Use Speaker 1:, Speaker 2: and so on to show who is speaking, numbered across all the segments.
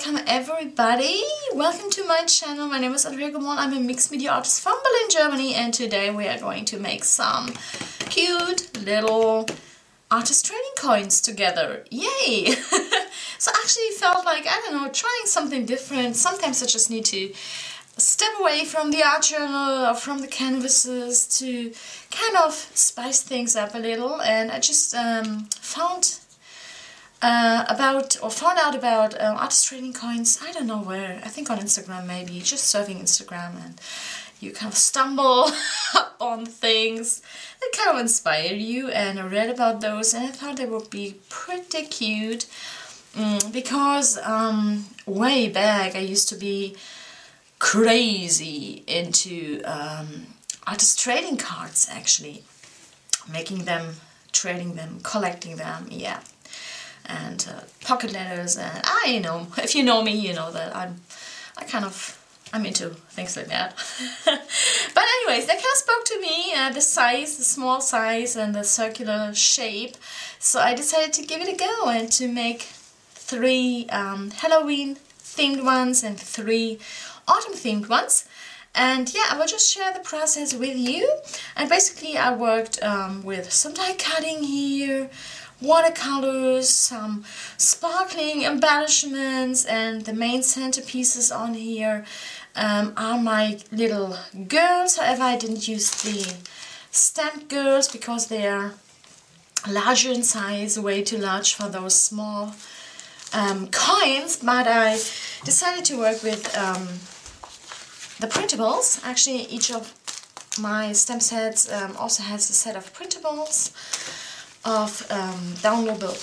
Speaker 1: welcome everybody. Welcome to my channel. My name is Andrea Gomoll. I'm a mixed media artist from Berlin, Germany, and today we are going to make some cute little artist trading coins together. Yay! So I actually felt like, I don't know, trying something different. Sometimes I just need to step away from the art journal or from the canvases to kind of spice things up a little, and I just found out about artist trading coins. I don't know where, I think on Instagram maybe, just surfing Instagram, and you kind of stumble on things that kind of inspire you, and I read about those and I thought they would be pretty cute because way back I used to be crazy into artist trading cards, actually, making them, trading them, collecting them, yeah. And pocket letters, and I know, if you know me, you know that I'm into things like that. But anyways, that kind of spoke to me, the size, the small size and the circular shape, so I decided to give it a go and to make 3 Halloween themed ones and 3 autumn themed ones. And yeah, I will just share the process with you. And basically I worked with some die cutting here, watercolors, some sparkling embellishments, and the main centerpieces on here are my little girls. However, I didn't use the stamped girls because they are larger in size, way too large for those small coins, but I decided to work with the printables. Actually, each of my stamp sets also has a set of printables, of downloadable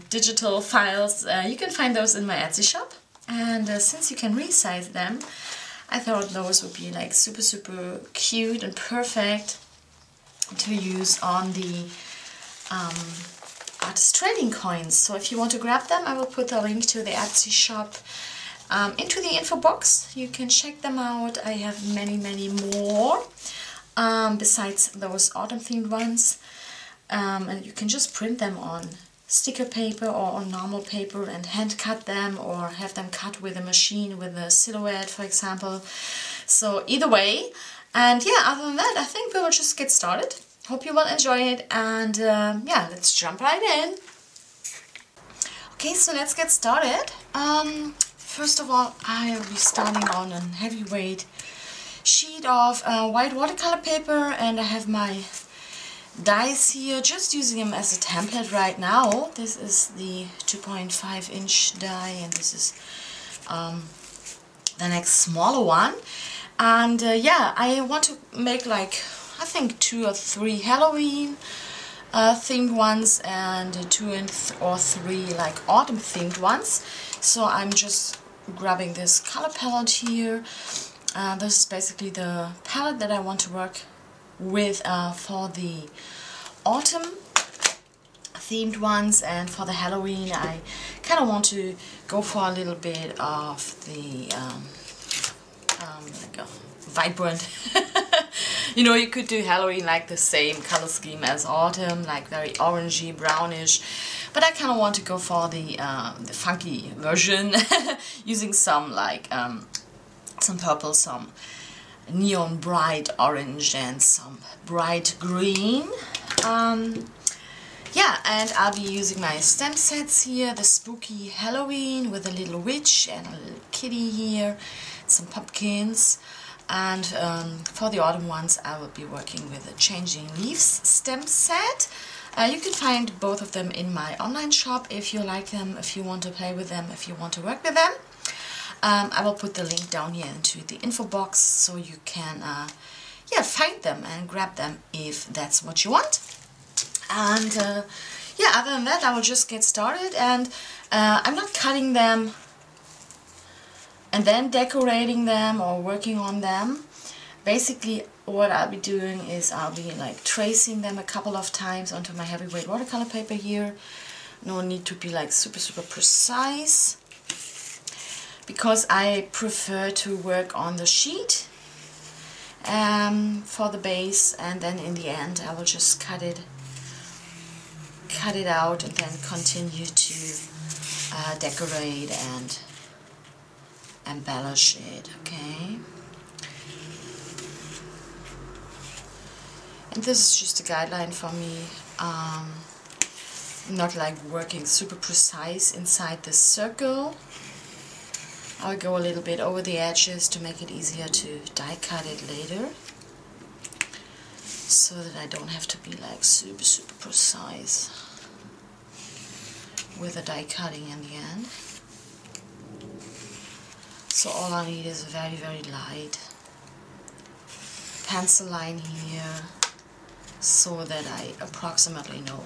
Speaker 1: digital files. You can find those in my Etsy shop, and since you can resize them, I thought those would be like super cute and perfect to use on the artist trading coins. So if you want to grab them, I will put the link to the Etsy shop into the info box. You can check them out. I have many more besides those autumn themed ones, and you can just print them on sticker paper or on normal paper and hand cut them, or have them cut with a machine with a silhouette, for example. So either way, and yeah, other than that, I think we will just get started. Hope you will enjoy it, and yeah, let's jump right in. Okay, so let's get started. First of all, I will be starting on a heavyweight sheet of white watercolor paper, and I have my dies here, just using them as a template right now. This is the 2.5-inch die, and this is the next smaller one. And yeah, I want to make like, I think 2 or 3 Halloween themed ones, and 2 or 3 like autumn themed ones. So I'm just grabbing this color palette here. This is basically the palette that I want to work with for the autumn themed ones, and for the Halloween I kind of want to go for a little bit of the like a vibrant you know, you could do Halloween like the same color scheme as autumn, like very orangey, brownish, but I kind of want to go for the funky version using some like some purple, some neon bright orange, and some bright green. Yeah, and I'll be using my stamp sets here, the spooky Halloween with a little witch and a little kitty here, some pumpkins. And for the autumn ones I will be working with a Changing Leaves stamp set. You can find both of them in my online shop if you like them, if you want to play with them, if you want to work with them. I will put the link down here into the info box, so you can yeah, find them and grab them if that's what you want. And yeah, other than that, I will just get started, and I'm not cutting them and then decorating them or working on them. Basically what I'll be doing is I'll be like tracing them a couple of times onto my heavyweight watercolor paper here. No need to be like super precise, because I prefer to work on the sheet for the base, and then in the end I will just cut cut it out and then continue to decorate and embellish it, okay? And this is just a guideline for me. Not like working super precise inside this circle. I'll go a little bit over the edges to make it easier to die cut it later, so that I don't have to be like super precise with the die cutting in the end. So all I need is a very light pencil line here, so that I approximately know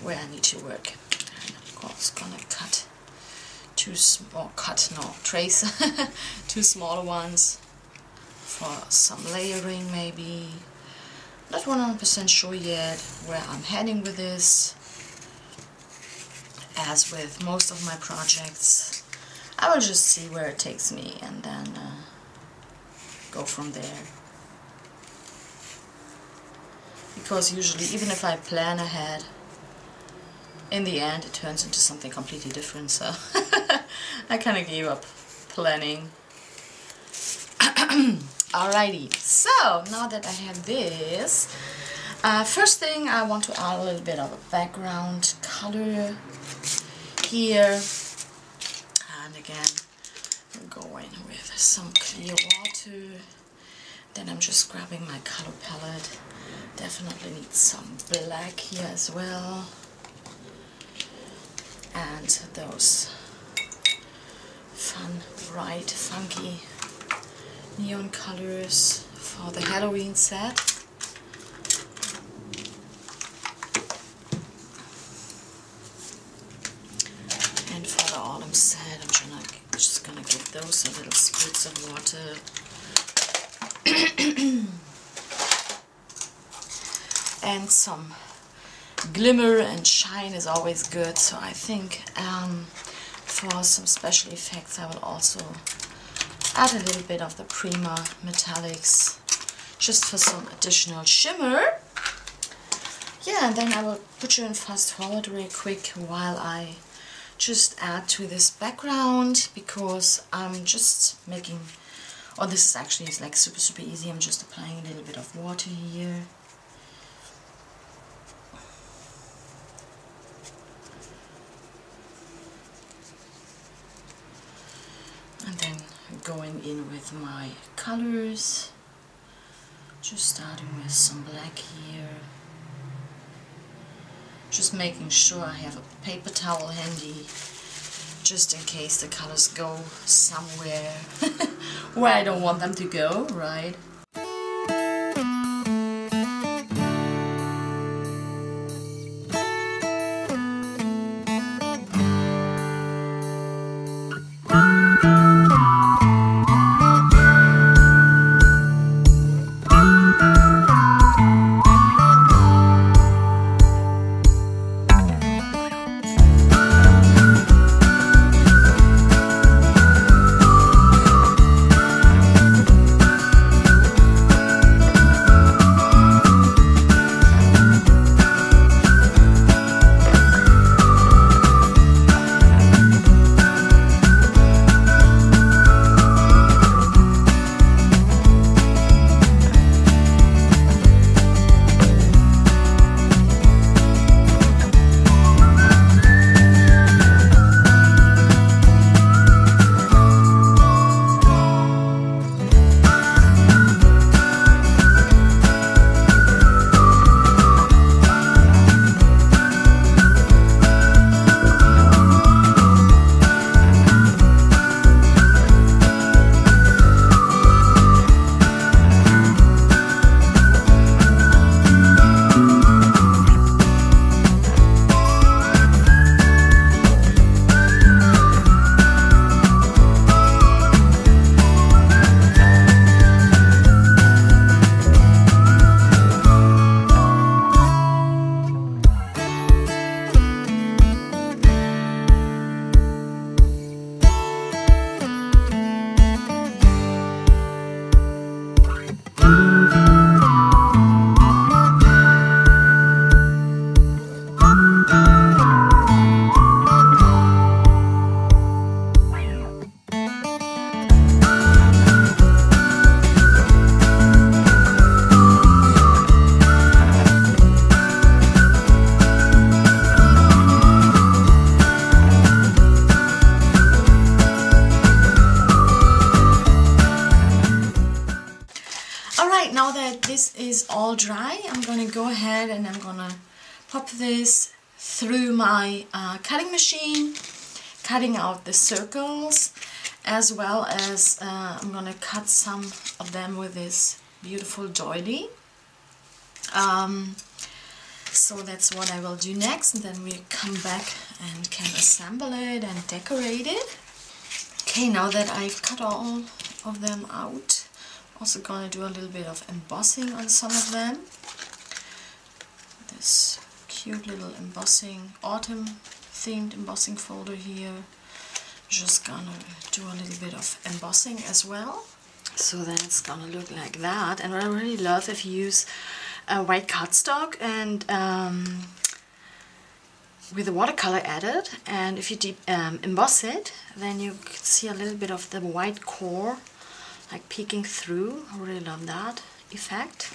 Speaker 1: where I need to work. And of course gonna cut trace two smaller ones for some layering maybe. Not 100% sure yet where I'm heading with this. As with most of my projects, I will just see where it takes me and then go from there. Because usually, even if I plan ahead, in the end it turns into something completely different, so I kind of gave up planning. Alrighty, so now that I have this, first thing I want to add a little bit of a background color here, and again I'm going with some clear water. Then I'm just grabbing my color palette. Definitely need some black here as well, and those fun, bright, funky neon colors for the Halloween set. And for the autumn set, I'm just gonna give those a little spritz of water. And some glimmer and shine is always good, so I think for some special effects I will also add a little bit of the Prima Metallics, just for some additional shimmer. Yeah, and then I will put you in fast forward real quick while I just add to this background, because I'm just making, this is actually like super easy. I'm just applying a little bit of water here. And then going in with my colors, just starting with some black here, just making sure I have a paper towel handy, just in case the colors go somewhere where I don't want them to go, right? now that this is all dry, I'm gonna go ahead and I'm gonna pop this through my cutting machine, cutting out the circles, as well as I'm gonna cut some of them with this beautiful doily. So that's what I will do next, and then we come back and can assemble it and decorate it. Okay, now that I've cut all of them out, I'm also gonna do a little bit of embossing on some of them. This cute little embossing, autumn themed embossing folder here. Just gonna do a little bit of embossing as well. So then it's gonna look like that. And what I really love if you use white cardstock and with the watercolor added, and if you emboss it, then you can see a little bit of the white core like peeking through. I really love that effect.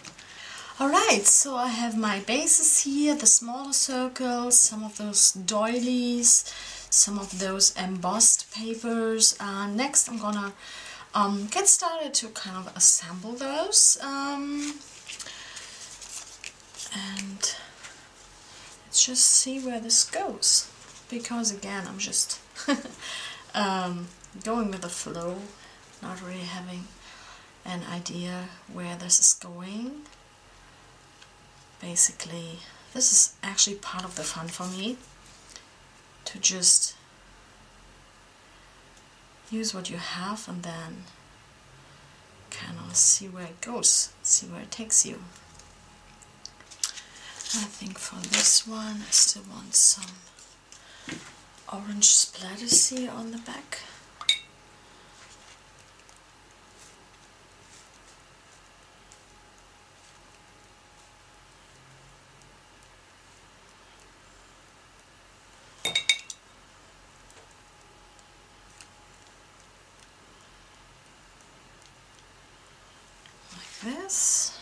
Speaker 1: Alright, so I have my bases here, the smaller circles, some of those doilies, some of those embossed papers. Next I'm gonna get started to kind of assemble those. And let's just see where this goes, because again I'm just going with the flow, not really having an idea where this is going. Basically, this is actually part of the fun for me, to just use what you have and then kind of see where it goes, see where it takes you. I think for this one I still want some orange splatters here on the back. Like this.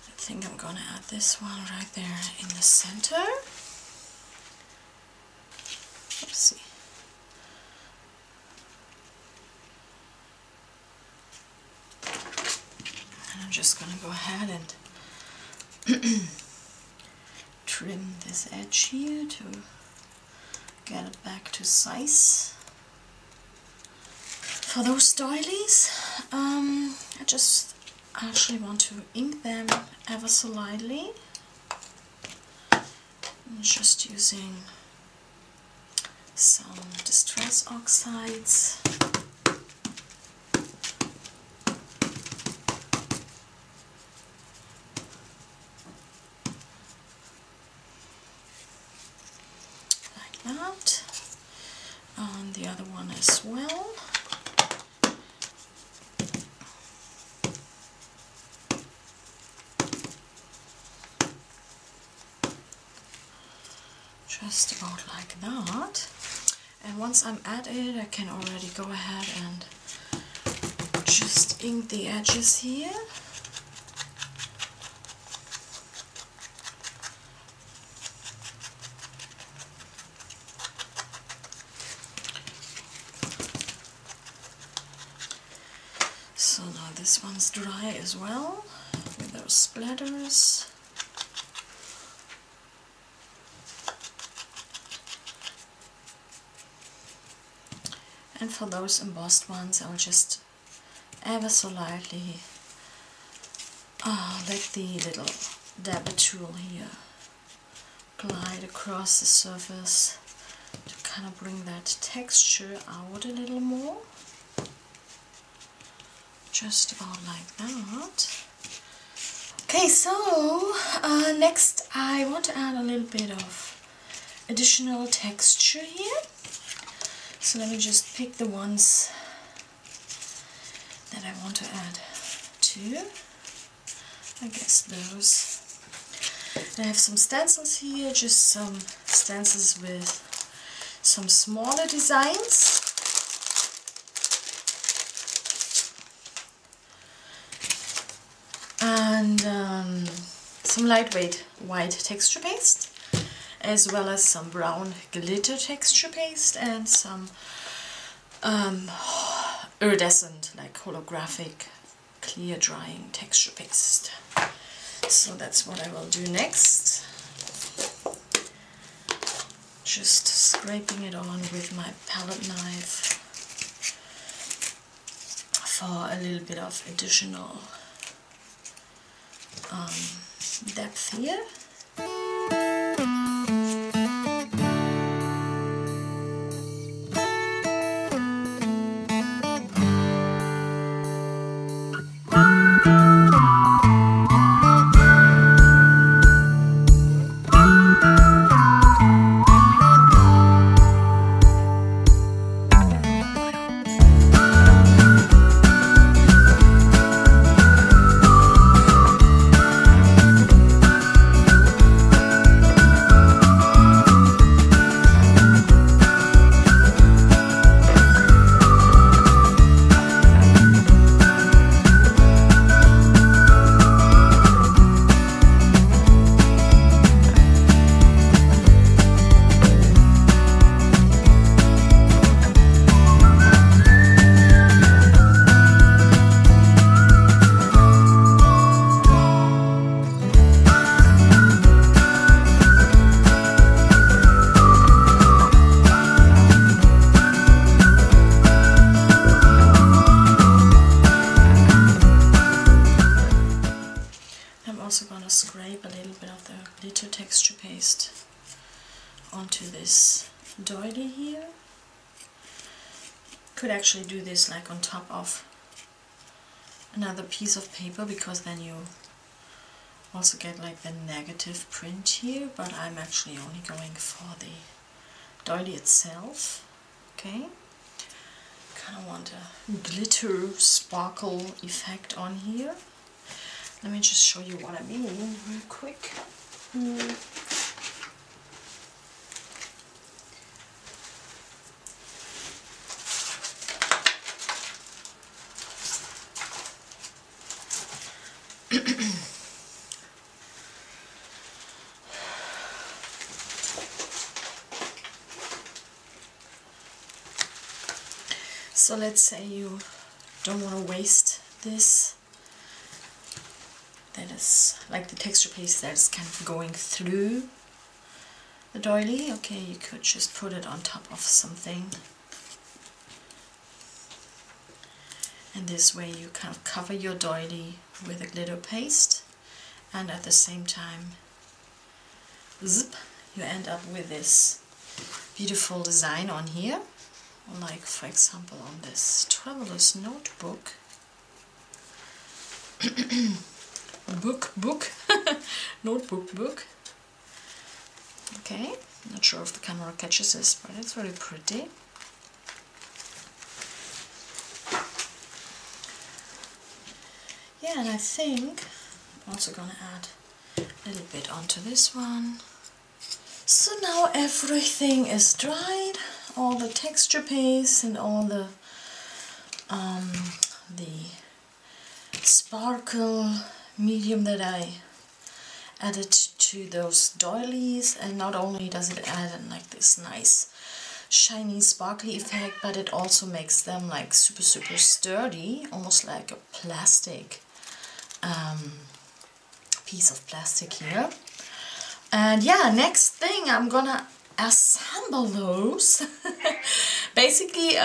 Speaker 1: I think I'm gonna add this one right there in the center. Oopsie. And I'm just gonna go ahead and trim this edge here to get it back to size. For those doilies, I just actually want to ink them ever so lightly. I'm just using some distress oxides. Like that. On the other one as well. Just about like that. And once I'm at it, I can already go ahead and just ink the edges here. So now this one's dry as well, with those splatters. And for those embossed ones, I'll just ever so lightly let the little dabber tool here glide across the surface to kind of bring that texture out a little more. Just about like that. Okay, so next I want to add a little bit of additional texture here. So let me just pick the ones that I want to add to. I guess those. And I have some stencils here, just some stencils with some smaller designs. And some lightweight white texture paste, as well as some brown glitter texture paste and some iridescent, like holographic clear drying texture paste. So that's what I will do next. Just scraping it on with my palette knife for a little bit of additional depth here. Scrape a little bit of the glitter texture paste onto this doily here. Could actually do this like on top of another piece of paper, because then you also get like the negative print here, but I'm actually only going for the doily itself. Okay, kind of want a glitter sparkle effect on here. Let me just show you what I mean real quick. So let's say you don't want to waste this. That is like the texture paste that is kind of going through the doily. Okay, you could just put it on top of something. And this way you kind of cover your doily with a glitter paste, and at the same time, zip, you end up with this beautiful design on here. Like for example on this traveler's notebook. Notebook. Okay, not sure if the camera catches this, but it's very pretty. Yeah, and I think I'm also gonna add a little bit onto this one. So now everything is dried, all the texture paste and all the sparkle medium that I added to those doilies. And not only does it add in like this nice shiny sparkly effect, but it also makes them like super sturdy, almost like a plastic piece of plastic here. And yeah, next thing I'm gonna assemble those. Basically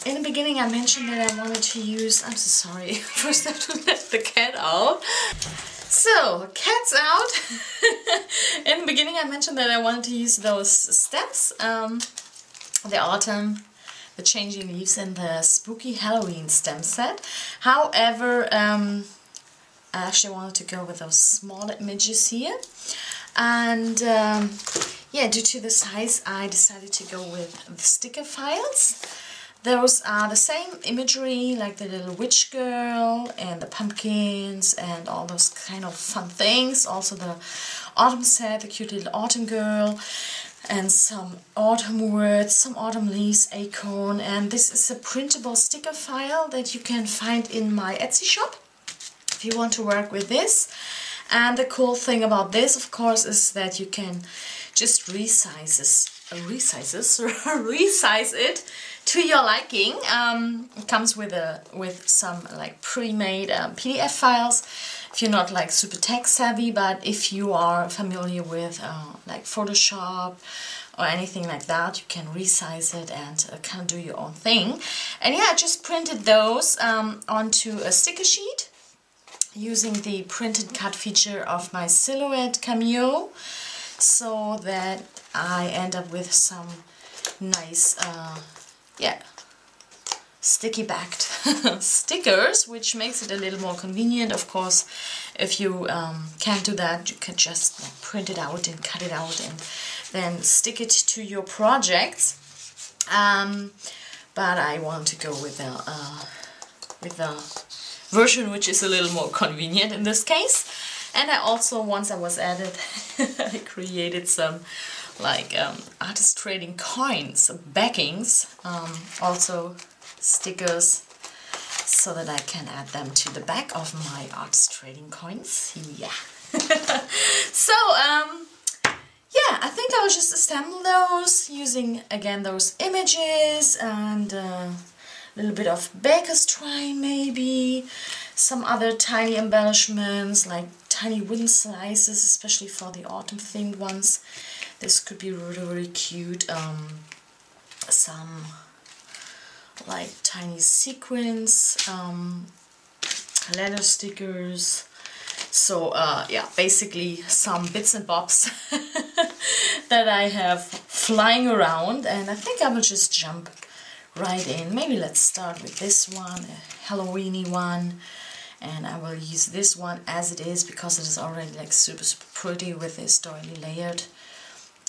Speaker 1: in the beginning I mentioned that I wanted to use, I'm so sorry, first I have to let the cat out. So, cat's out. In the beginning I mentioned that I wanted to use those stamps, the autumn, the changing leaves and the spooky Halloween stamp set. However, I actually wanted to go with those small images here. And yeah, due to the size I decided to go with the sticker files. Those are the same imagery, like the little witch girl and the pumpkins and all those kind of fun things. Also the autumn set, the cute little autumn girl, and some autumn words, some autumn leaves, acorn. And this is a printable sticker file that you can find in my Etsy shop if you want to work with this. And the cool thing about this, of course, is that you can just resize this resize it to your liking. It comes with some like pre-made PDF files if you're not like super tech savvy, but if you are familiar with like Photoshop or anything like that, you can resize it and kind of do your own thing. And yeah, I just printed those onto a sticker sheet using the print and cut feature of my Silhouette Cameo, so that I end up with some nice, yeah, sticky backed stickers, which makes it a little more convenient. Of course, if you can't do that, you can just like, print it out and cut it out and then stick it to your projects. But I want to go with the version which is a little more convenient in this case. And I also, once I was at it, I created some like artist trading coins, backings, also stickers, so that I can add them to the back of my artist trading coins. Yeah. So yeah, I think I'll just assemble those using again those images and a little bit of baker's twine, maybe some other tiny embellishments like tiny wooden slices, especially for the autumn themed ones. This could be really, really cute. Some like tiny sequins, letter stickers. So yeah, basically some bits and bobs that I have flying around, and I think I will just jump right in. Maybe let's start with this one, a Halloweeny one, and I will use this one as it is because it is already like super, super pretty with this doily layered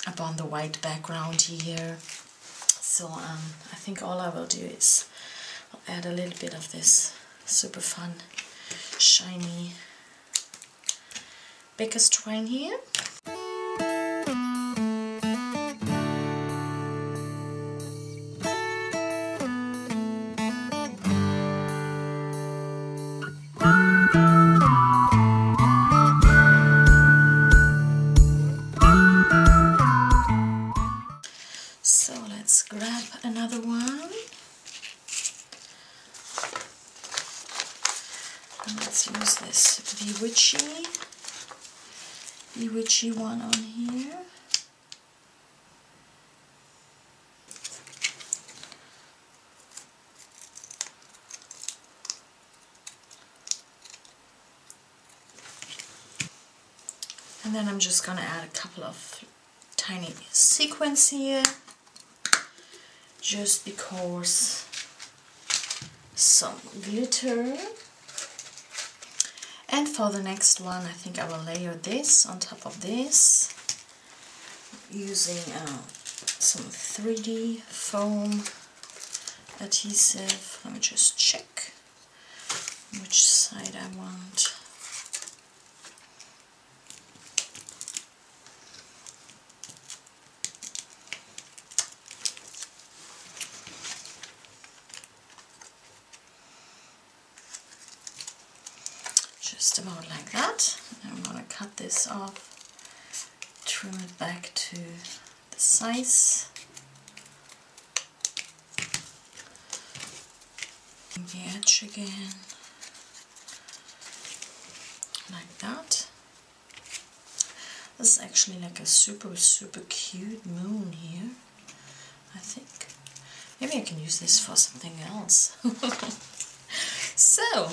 Speaker 1: upon the white background here. So I think all I will do is I'll add a little bit of this super fun, shiny baker's twine here. So let's grab another one. And let's use this bewitchy one on here. And then I'm just gonna add a couple of tiny sequins here, just because, some glitter. And for the next one, I think I will layer this on top of this using some 3D foam adhesive. Let me just check which side I want. Just about like that. And I'm going to cut this off, trim it back to the size. The edge again, like that. This is actually like a super, super cute moon here, I think. Maybe I can use this for something else. So,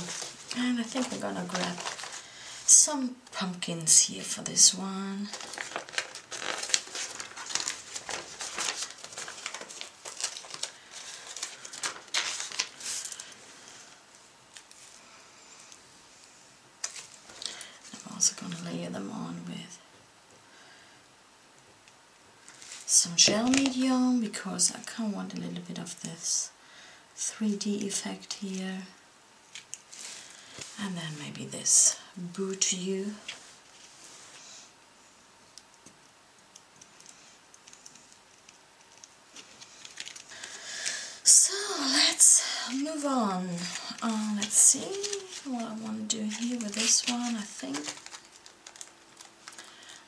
Speaker 1: and I think we're gonna grab some pumpkins here for this one. I'm also gonna layer them on with some gel medium because I kind of want a little bit of this 3D effect here. And then maybe this Boo to You. So let's move on. Let's see what I want to do here with this one. I think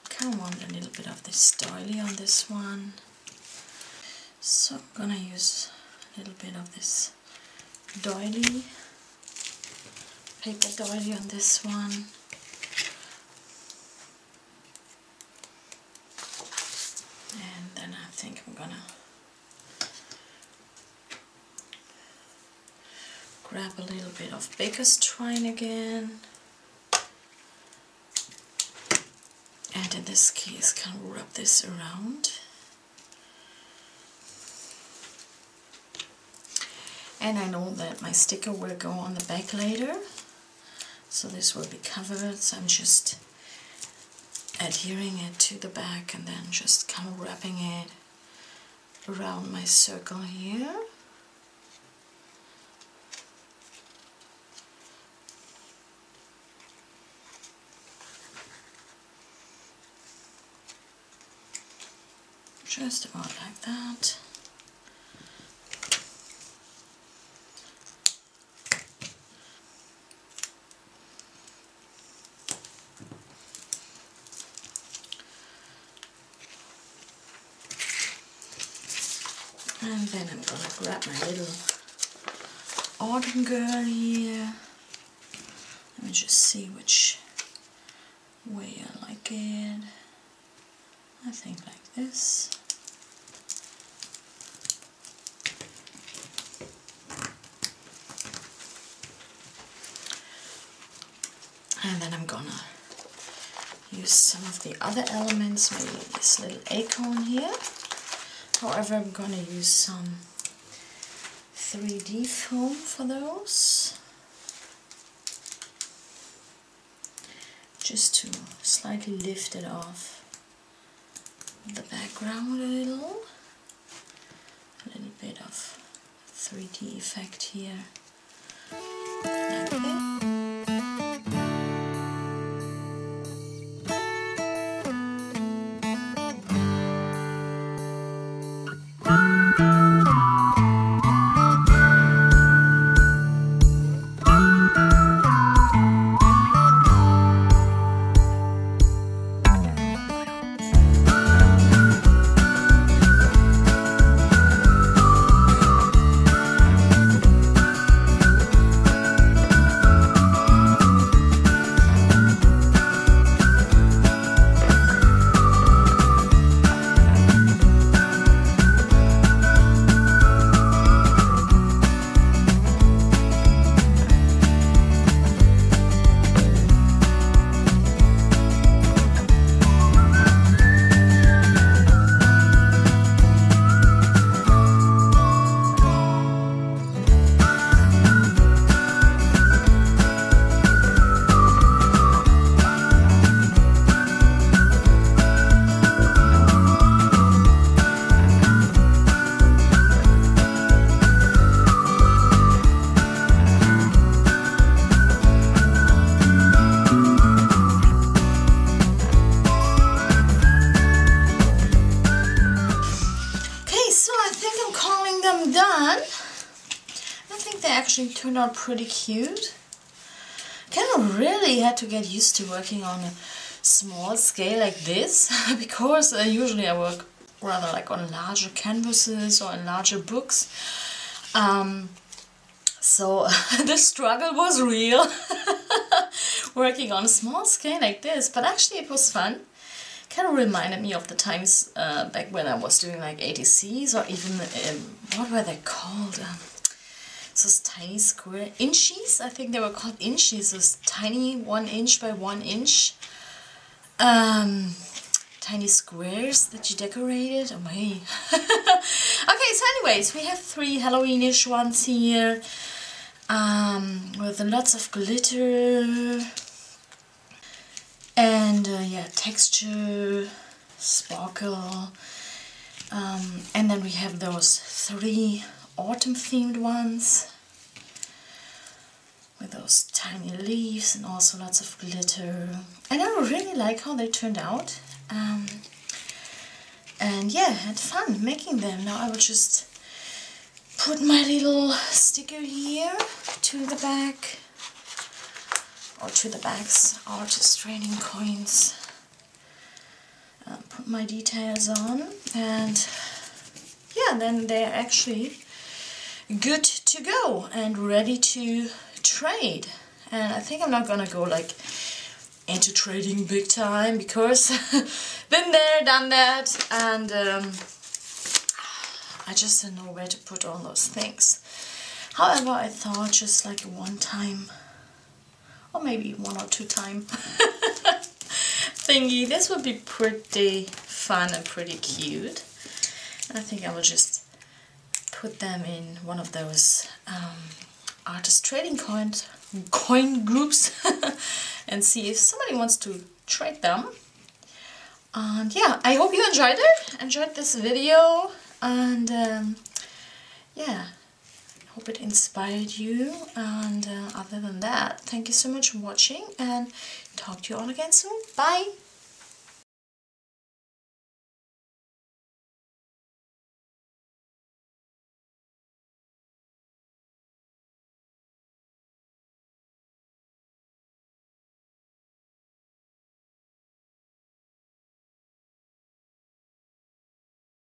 Speaker 1: I kind of want a little bit of this doily on this one. So I'm gonna use a little bit of this doily, paper doily on this one. And then I think I'm gonna grab a little bit of baker's twine again. And in this case, kind of rub this around. And I know that my sticker will go on the back later, so this will be covered, so I'm just adhering it to the back and then just kind of wrapping it around my circle here. Just about like that. And then I'm gonna grab my little autumn girl here. Let me just see which way I like it. I think like this. And then I'm gonna use some of the other elements, maybe this little acorn here. However, I'm gonna use some 3D foam for those, just to slightly lift it off the background a little bit of 3D effect here, like this. Turned out pretty cute. Kind of really had to get used to working on a small scale like this because usually I work rather like on larger canvases or in larger books. So the struggle was real working on a small scale like this, but actually it was fun. Kind of reminded me of the times back when I was doing like ATCs, or even what were they called? Those tiny square inchies, I think they were called inchies, those tiny 1 inch by 1 inch tiny squares that you decorated. Oh my. Okay, so anyways, we have 3 Halloweenish ones here with lots of glitter and yeah, texture, sparkle, and then we have those 3 autumn themed ones with those tiny leaves and also lots of glitter, and I really like how they turned out, and yeah, had fun making them. Now I will just put my little sticker here to the back, or to the backs, artist training coins, put my details on, and yeah, then they're actually good to go and ready to trade. And I think I'm not gonna go like into trading big time, because been there, done that, and I just don't know where to put all those things. However, I thought just like a one time, or maybe 1 or 2 time thingy, this would be pretty fun and pretty cute. And I think I will just put them in one of those artist trading coin groups and see if somebody wants to trade them. And yeah, I hope you enjoyed this video, and yeah, hope it inspired you. And other than that, thank you so much for watching, and talk to you all again soon. Bye!